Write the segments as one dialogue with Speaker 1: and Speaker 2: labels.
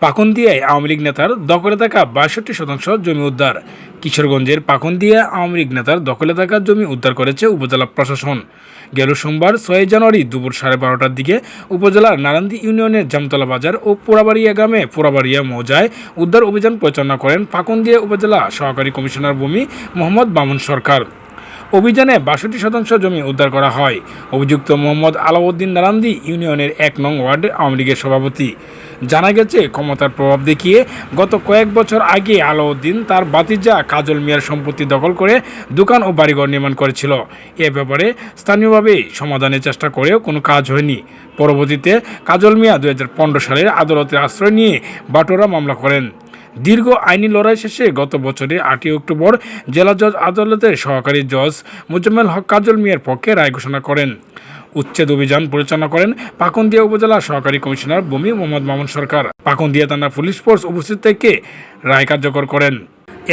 Speaker 1: পাকুন্দিয়ায় আওয়ামী লীগ নেতার দখলে থাকা ৬২% জমি উদ্ধার। কিশোরগঞ্জের পাকুন্দিয়া আওয়ামী লীগ নেতার দখলে থাকা জমি উদ্ধার করেছে উপজেলা প্রশাসন। গেল সোমবার ৬ জানুয়ারি দুপুর 12:30টার দিকে উপজেলার নারান্দি ইউনিয়নের জামতলা বাজার ও পোড়াবাড়িয়া গ্রামে পোড়াবাড়িয়া মৌজায় উদ্ধার অভিযান পরিচালনা করেন পাকুন্দিয়া উপজেলা সহকারী কমিশনার ভূমি মোহাম্মদ মামুন সরকার। অভিযানে ৬২% জমি উদ্ধার করা হয়। অভিযুক্ত মোহাম্মদ আলাউদ্দিন নারান্দি ইউনিয়নের ১ নং ওয়ার্ডের আওয়ামী লীগের সভাপতি। জানা গেছে, ক্ষমতার প্রভাব দেখিয়ে গত কয়েক বছর আগে আলাউদ্দিন তার ভাতিজা কাজল মিয়ার সম্পত্তি দখল করে দোকান ও বাড়িঘর নির্মাণ করেছিল। এ ব্যাপারে স্থানীয়ভাবে সমাধানের চেষ্টা করেও কোনো কাজ হয়নি। পরবর্তীতে কাজল মিয়া ২০১৫ সালের আদালতের আশ্রয় নিয়ে বাটোয়ারা মামলা করেন। দীর্ঘ আইনি লড়াই শেষে গত বছরের ৮ই অক্টোবর জেলা জজ আদালতের সহকারী জজ মোজাম্মেল হক কাজল মিয়ার পক্ষে রায় ঘোষণা করেন। উচ্ছেদ অভিযান পরিচালনা করেন পাকুন্দিয়া উপজেলা সহকারী কমিশনার ভূমি মোহাম্মদ মামুন সরকার। পাকুন্দিয়া থানা পুলিশ ফোর্স উপস্থিত থেকে রায় কার্যকর করেন।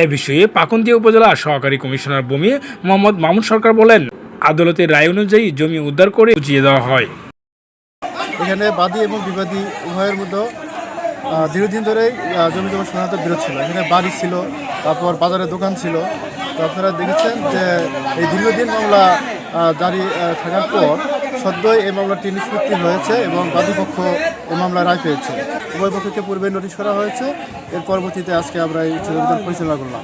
Speaker 1: এ বিষয়ে পাকুন্দিয়া উপজেলা সহকারী কমিশনার ভূমি মোহাম্মদ মামুন সরকার বলেন, আদালতের রায় অনুযায়ী জমি উদ্ধার করে বুঝিয়ে দেওয়া হয়।
Speaker 2: এখানে বাদী এবং বিবাদী উভয়ের মধ্যে দীর্ঘদিন ধরেই জমি জমা সাধারণত বিরোধ ছিল। এখানে বাড়ি ছিল, তারপর বাজারে দোকান ছিল। তো আপনারা দেখেছেন যে এই দীর্ঘদিন মামলা জারি থাকার পর সদ্যই এই মামলাটি নিষ্পত্তি হয়েছে এবং বাদীপক্ষ এই মামলায় রায় পেয়েছে। উভয় পক্ষকে পূর্বে নোটিশ করা হয়েছে। এর পরবর্তীতে আজকে আমরা এই অভিযান পরিচালনা করলাম।